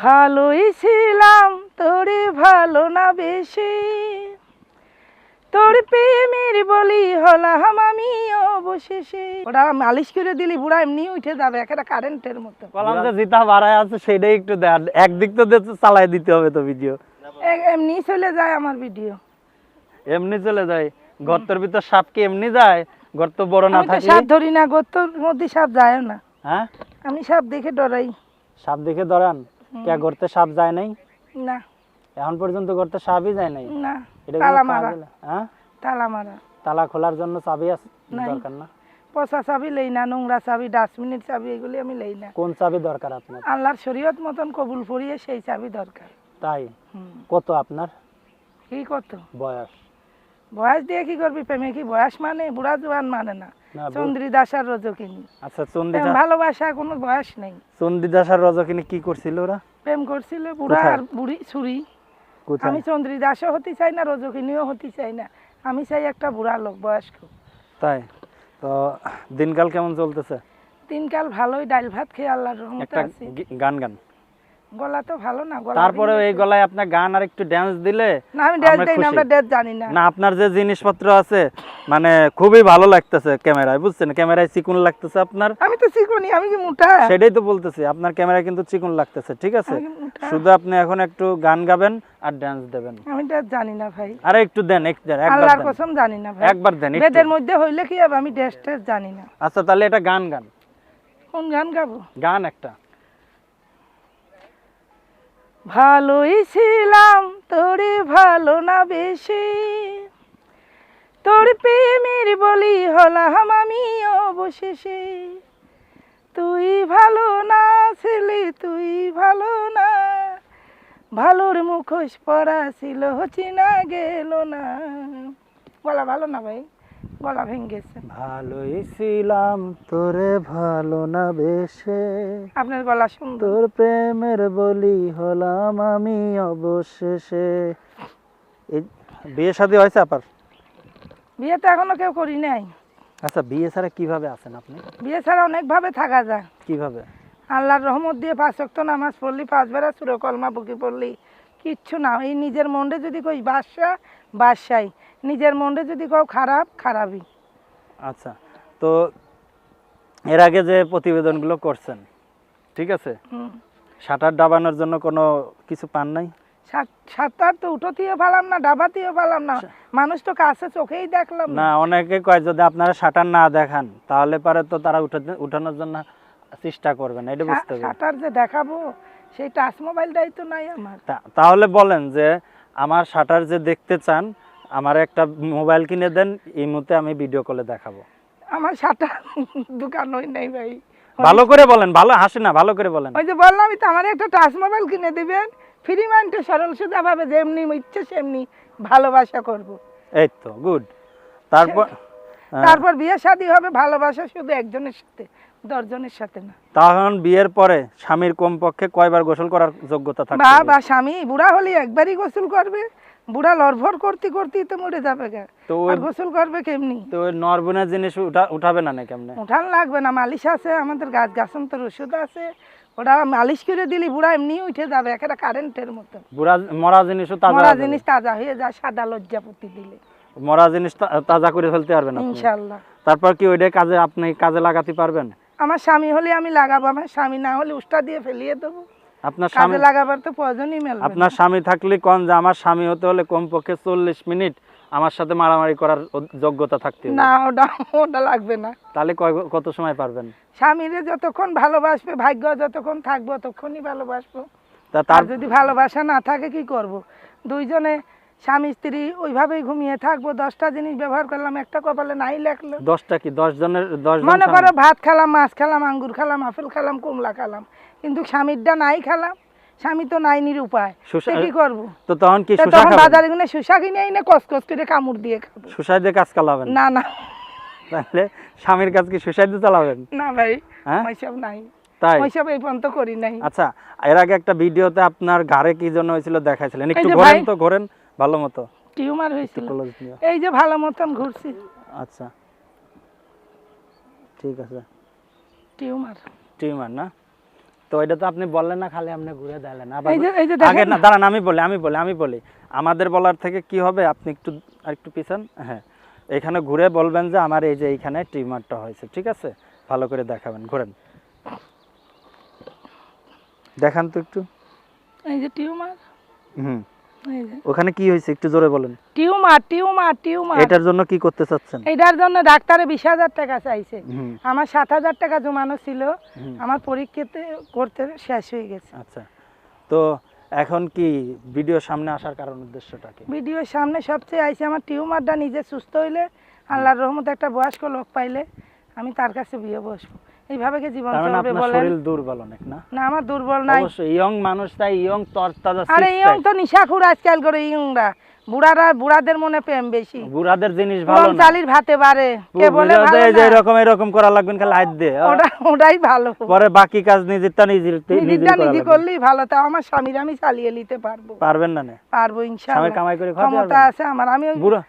ভালোই ছিলাম তোরে ভালো না বেশি, তোর প্রেমের বলি হলাম আমি অবশেষে। ওরা মালিশ করে দিলি বুড়া এমনি উঠে যাবে একটা কারেন্টের মতো। বললাম যে জিতা বাড়ায় আছে সেটাই একটু দেন, একদিক তো চালাই দিতে হবে তো ভিডিও। এমনি চলে যায় আমার ভিডিও, এমনি চলে যায়। গর্তের ভিতর সাপ কি এমনি যায়? গর্ত বড় না আমি তো থাকলে? সাপ ধরি না, গর্তর মধ্যে সাপ যায় না। হ্যাঁ, আমি সাপ দেখে ডরাই সাপ দেখে ধরান। কে গর্তে সাপ যায় নাই? না এখন পর্যন্ত গর্তে সাপই যায় নাই। না, এটা তালা কোনো মারা, কাজ হলো? হ্যাঁ, তালা মারা। তালা খোলার জন্য চাবি আছে নাই। দরকার না? পচা চাবি লই না, নোংরা চাবি, ডাস্টবিনের চাবি এগুলি আমি লই না। কোন চাবি দরকার আপনার? আল্লাহর শরীয়ত মতন কবুল পড়িয়ে সেই চাবি দরকার। তাই? কত আপনার কি কত বয়স? বয়স দিয়ে কি করবি? প্রেমে কি বয়স মানে? বুড়া জোয়ান মানে না। না, চন্দ্রিদাস আর রজকিনী, আচ্ছা, চন্ডিদা ভালোবাসা কোনো বয়স নেই। চন্ডিদাস আর রজকিনী কি করছিল ওরা? প্রেম করছিল বুড়া কোথায়? আর বুড়ি ছুরি। কোথায়? আমি চন্দ্রিদাসও হতে চাই না, রজকিনীও হতে চাই না, আমি চাই একটা বুড়া লোক, বয়স্ক। তাই? তো দিনকাল কেমন চলতেছে? দিনকাল ভালোই, ডাল ভাত খেয়ে আল্লাহর রহমতে একটা আছি। গান গান। গলা তো ভালো না, গলা তারপরে ভেঙে এই গেছে। গলায় আপনার গান আর একটু ড্যান্স দিলে না আমি ড্যান্স আমরা দেই না, খুশি। আমরা ড্যান্স জানি না। না, আপনার যে জিনিসপত্র আছে মানে খুবই ভালো লাগতেছে ক্যামেরায়, বুঝছেন? ক্যামেরায় চিকন লাগতেছে আপনার। আমি তো চিকনি, আমি কি মোটা? সেটাই তো বলতেছি, আপনার ক্যামেরায় কিন্তু চিকন লাগতেছে, ঠিক আছে? আমি কি মোটা? শুধু আপনি এখন একটু গান গাবেন আর ড্যান্স দেবেন। আমি ড্যান্স জানি না ভাই, আরে একটু দেন, একবার আল্লাহর দেন, কসম জানি না ভাই। একবার দেন একটু। বেদের মধ্যে হইলে কি হবে? আমি ড্যান্স ট্যান্স জানি না। আচ্ছা, তাহলে এটা গান গান, কোন গান গাবো? গান একটা। ভালোই ছিলাম তোরে ভালো না বেশি, তোর প্রেমের বলি হলাম আমি অবশেষে। তুই ভালো না ছেলে, তুই ভালো না, ভালোর মুখোশ পরা ছিল চিনা গেল না। গলা ভালো না ভাই, গলা ভেঙে গেছে। ভালোই ছিলাম তোরে ভালো না বেশে, আপনার গলা সুন্দর। তোর প্রেমের বলি হলাম আমি অবশেষে। এই বিয়ে শাদী হয়েছে আপনার? বিয়ে তো এখনো কেউ করি নাই। আচ্ছা, বিয়ে ছাড়া কিভাবে আছেন আপনি? বিয়ে ছাড়া অনেকভাবে থাকা যায়। কিভাবে? আল্লাহর রহমত দিয়ে 5 ওয়াক্ত নামাজ পড়লি, 5 বেলা সূরা কলমা বকি পড়লি, কিচ্ছু না। এই নিজের মনে যদি কই বাদশাই, নিজের মনে যদি কও খারাপ, খারাপই। আচ্ছা, তো এর আগে যে প্রতিবেদনগুলো করছেন, ঠিক আছে, সাঁতার ডাবানোর জন্য কোনো কিছু পান নাই? সাঁতার তো উঠোতেও পারলাম না, ডাবাতেও পারলাম না, মানুষ তো কাছে চোখেই দেখলাম না, অনেকে কয় যদি আপনারা সাঁতার না দেখান তাহলে পারে তো তারা উঠানোর জন্য চেষ্টা করবেন, এটা বুঝতে হবে। সাঁতার যে দেখাবো সেই টাচ মোবাইলটাই তো নাই আমার। তাহলে বলেন যে আমার সাঁতার যে দেখতে চান আমার একটা মোবাইল কিনে দেন, এই মুহূর্তে আমি ভিডিও কলে দেখাবো। আমার সাঁতার দোকান হই নাই ভাই। ভালো করে বলেন, ভালো হাসি না, ভালো করে বলেন। ওই যে বললামই তো, আমার একটা টাচ মোবাইল কিনে দিবেন, ফ্রি মাইন্ডে সরল সোজা ভাবে যেমনি ইচ্ছে সেমনি ভালোবাসা করব। এই তো গুড। তারপর বিয়ে শাদী হবে, ভালোবাসা শুধু একজনের সাথে, 10 জনের সাথে না। তখন বিয়ের পরে স্বামীর কমপক্ষে কয়বার গোসল করার যোগ্যতা থাকবে? বা স্বামী বুড়া হলে একবারই গোসল করবে, বুড়া লড়ভর করতে করতেই তো মরে যাবে গা, তো আর গোসল করবে কেমনি? তো ওই নরবুনের জিনিস উঠাবে না কেমনে? উঠান লাগবে না, মালিশ আছে আমাদের, গাছান্তর ওষুধ আছে, ওটা মালিশ করে দিলি বুড়া এমনি উঠে যাবে একটা কারেন্টের মতো। বুড়া মরা জিনিসও তাজা মরা হয়ে যাবে। জিনিস তাজা হয়ে যায়, সাদা লজ্জাপতি দিলে মরা জিনিস তাজা করে ফেলতে পারবেন আপনি। ইনশাআল্লাহ। তারপর কি ওইটা কাজে আপনি কাজে লাগাতে পারবেন? আমার স্বামী হলে আমি লাগাবো, আমার স্বামী না হলে উষ্টা দিয়ে ফেলিয়ে দেবো। আপনার স্বামী, কাজে লাগাবার তো প্রয়োজনই মেলবে না। আপনার স্বামী থাকলে কোন যে আমার স্বামী হতে হলে কমপক্ষে 40 মিনিট আমার সাথে মারামারি করার যোগ্যতা থাকতে হবে। না, ওটা লাগবে না। তাহলে কত সময় পারবেন? স্বামীরে যতক্ষণ ভালোবাসবে, ভাগ্য যতক্ষণ থাকবো ততক্ষণই ভালোবাসবো। তা আর যদি ভালোবাসা না থাকে কি করব? দুইজনে স্বামী স্ত্রী ওইভাবেই ঘুমিয়ে থাকবো, 10টা জিনিস ব্যবহার করলাম, একটা কপালে নাই লেখলো। 10টা কি 10 জনের 10 জন মনে স্বামী? করো ভাত খেলাম, মাছ খেলাম, আঙ্গুর খেলাম, আপেল খেলাম, কমলা খেলাম, কিন্তু স্বামীরটা নাই খেলাম, স্বামী তো নাই নিরুপায়, কি করবো? তো তখন কি সুশা তখন খাবেন? বাজারে গুনে শুষা কিনে এনে কসকস করে কামড় দিয়ে খাবো। সুশাই দিয়ে কাজ চালাবেন? না না তাহলে স্বামীর কাজ কি সুশাই দিয়ে চালাবেন? না ভাই, হ্যাঁ? ওইসব নাই, তাই? ওইসব এই পর্যন্ত করি নাই। আচ্ছা, এর আগে একটা ভিডিওতে আপনার ঘাড়ে কি জন্য হয়েছিল দেখাইছিলেন, একটু এই যে ঘোরেন ভাই, তো, ঘোরেন ভালো মতো। টিউমার হয়েছিল, close নিও। এই যে ভালো মতন ঘুরছি। আচ্ছা, ঠিক আছে। টিউমার। টিউমার না? তো তো এটা তো আপনি বললেন না, খালি আপনি ঘুরে দিলেন আবার। এই যে আগে দেখেন না দাঁড়ান, আমি বলি আমাদের বলার থেকে কি হবে, আপনি একটু আরেকটু পিছান। হ্যাঁ, এখানে ঘুরে বলবেন যে আমার এই যে এইখানে টিউমারটা হয়েছে, ঠিক আছে? ভালো করে দেখাবেন, ঘুরেন, দেখান তো একটু। এই যে টিউমার, হুম, এই যে ওখানে কি হয়েছে একটু জোরে বলেন। Tumour tumour tumour. এটার জন্য কি করতে চাচ্ছেন? এটার জন্য ডাক্তারে 20,000 টাকা চাইছে। হুম, আমার 7,000 টাকা জমানো ছিল, হুম। আমার পরীক্ষাতে করতে শেষ হয়ে গেছে। আচ্ছা, তো এখন কি ভিডিও সামনে আসার কারণ উদ্দেশ্যটা কি? ভিডিওর সামনে সবচেয়ে আইছে আমার টিউমারটা নিজে সুস্থ হইলে, আল্লাহর রহমতে একটা বয়স্ক লোক পাইলে আমি তার কাছে বিয়ে বসবো। এইভাবে কি জীবন তার মানে চলবে আপনার বলেন? শরীর দুর্বল অনেক না? না, আমার দুর্বল নাই। অবশ্যই ইয়ং মানুষ, তাই ইয়ং তরতাজা আরে six ইয়ং pack। তো নিশাখুর আজকাল করে ইয়ংরা, বুড়াদের মনে প্রেম বেশি। বুড়াদের জিনিস ভালো পুরন না। চালির ভাতে বাড়ে, কে বলে ভালো বুড়াদের যে না? এরকম করা লাগবেন, খালি হাত দিয়ে ওটাই ভালো। পরে বাকি কাজ নিজেরটা নিজের নিজেরটা করা নিজে লাগবে। করলেই ভালো। তাও আমার স্বামীর আমি চালিয়ে নিতে পারবো। পারবেন না না? পারবো স্বামী ইনশাআল্লাহ। কামাই করে খাওয়াতে ক্ষমতা পারবেন? আছে আমার। আমি ওই বুড়ো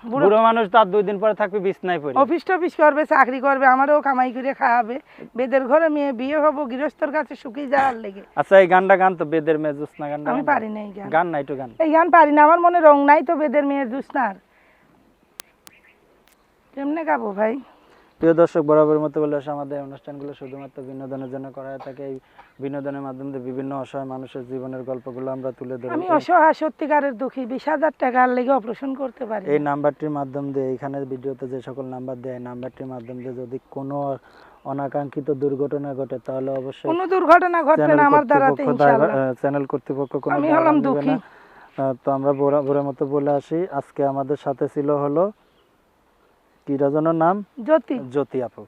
বুড়ো বুড়ো মানুষ তো আর 2 দিন পরে থাকবে বিছনায় পড়ে। অফিস টফিস করবে, চাকরি করবে, আমারও কামাই করে খাওয়াবে। বেদের ঘরে মেয়ে বিয়ে হবো, গৃহস্থর কাছে শুকিয়ে যাওয়ার লেগে। আচ্ছা, এই গানটা গান তো, বেদের মেয়ে জোৎস্না গানটা আমি গান। পারি না এই গান। গান না, একটু গান। এই গান পারি না, আমার মনে রং নাই তো বেদের মেয়ের জুসনার। কেমনে গাবো ভাই? প্রিয় দর্শক, বরাবর মতো বলে আসে, আমাদের অনুষ্ঠানগুলো শুধুমাত্র বিনোদনের জন্য করা হয়ে থাকে। এই বিনোদনের মাধ্যমে বিভিন্ন অসহায় মানুষের জীবনের গল্পগুলো আমরা তুলে ধরি। আমি অসহায় সত্যিকারের দুঃখী, 20,000 টাকার লেগে অপারেশন করতে পারি এই না। নাম্বারটির মাধ্যম দিয়ে, এখানে ভিডিওতে যে সকল নাম্বার দেয়, এই নাম্বারটির মাধ্যম দিয়ে যদি কোনো অনাকাঙ্ক্ষিত দুর্ঘটনা ঘটে, তাহলে অবশ্যই কোনো দুর্ঘটনা ঘটবে না আমার দ্বারাতে ইনশাআল্লাহ। চ্যানেল কর্তৃপক্ষ কোনো আমি দায়ভার হলাম নেবে দুঃখী। না। তো আমরা বরাবরের মতো বলে আসি, আজকে আমাদের সাথে ছিল হলো কি রাজনের নাম, জ্যোতি। জ্যোতি আপু।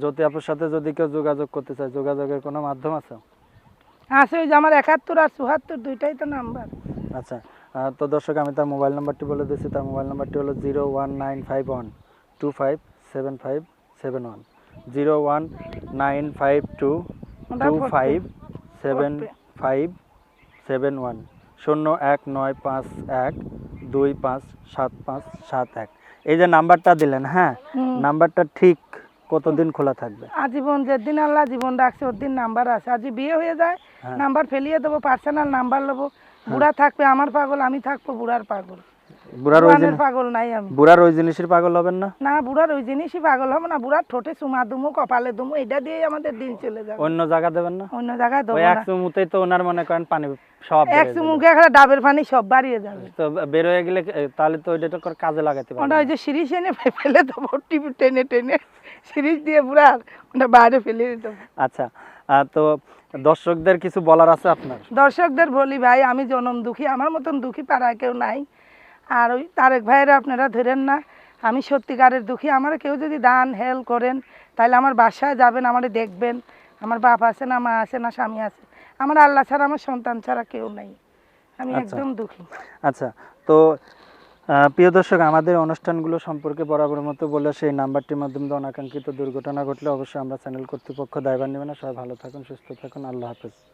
জ্যোতি আপুর সাথে যদি কেউ যোগাযোগ করতে চায়, যোগাযোগের কোনো মাধ্যম আছে? আছে, ওই যে আমার 71 আর 74 দুইটাই তো নাম্বার। আচ্ছা, তো দর্শক, আমি তার মোবাইল নাম্বারটি বলে দিচ্ছি। তার মোবাইল নাম্বারটি হলো 01951257571, 01952257571, 01951257571। এই যে নাম্বারটা দিলেন, হ্যাঁ, নাম্বারটা ঠিক কতদিন খোলা থাকবে? আজীবন, যেদিন আল্লাহ জীবন রাখছে ওদিন নাম্বার আছে। আজ বিয়ে হয়ে যায় হ্যাঁ। নাম্বার ফেলিয়ে দেবো, পার্সোনাল নাম্বার নেবো। বুড়া থাকবে আমার পাগল, আমি থাকবো বুড়ার পাগল। বুড়ার ওই বুড়ানের পাগল নাই আমি। বুড়ার ওই জিনিসের পাগল হবেন না? না, বুড়ার ওই জিনিসই পাগল হবে না। বুড়ার ঠোঁটে চুমা দুমু, কপালে দুমু, এটা দিয়েই আমাদের দিন চলে যাবে। অন্য জায়গা দেবেন না? অন্য জায়গায় দেবো ওই এক না। চুমুতেই তো ওনার মনে করেন পানি সব এক চুমুকে একটা ডাবের পানি সব বাড়িয়ে যাবে। তো বের হয়ে গেলে তাহলে তো ওইটা তো কাজে লাগাতে ওটা পারবেন। ওই যে সিরিজ এনে ফেলে দেবো, টিপি টেনে টেনে সিরিজ দিয়ে বুড়ার ওটা বাইরে ফেলে দিতে হবে। আচ্ছা, তো দর্শকদের কিছু বলার আছে আপনার? দর্শকদের বলি ভাই, আমি জনম দুঃখী, আমার মতন দুঃখী পাড়ায় কেউ নাই। আর ওই তারেক ভাইয়েরা আপনারা ধরেন না, আমি সত্যিকারের দুঃখী। আমার কেউ যদি দান হেল্প করেন, তাহলে আমার বাসায় যাবেন, আমারে দেখবেন। আমার বাপ আছে না, মা আছে না, স্বামী আছে। আমার আল্লাহ ছাড়া, আমার সন্তান ছাড়া কেউ নাই। আমি আচ্ছা। একদম দুঃখী। আচ্ছা, তো প্রিয় দর্শক, আমাদের অনুষ্ঠানগুলো সম্পর্কে বরাবর মতো বলে সেই নাম্বারটির মাধ্যমে অনাকাঙ্ক্ষিত দুর্ঘটনা ঘটলে অবশ্যই আমরা চ্যানেল কর্তৃপক্ষ দায়ভার নেবে না। সবাই ভালো থাকুন, সুস্থ থাকুন, আল্লাহ হাফেজ।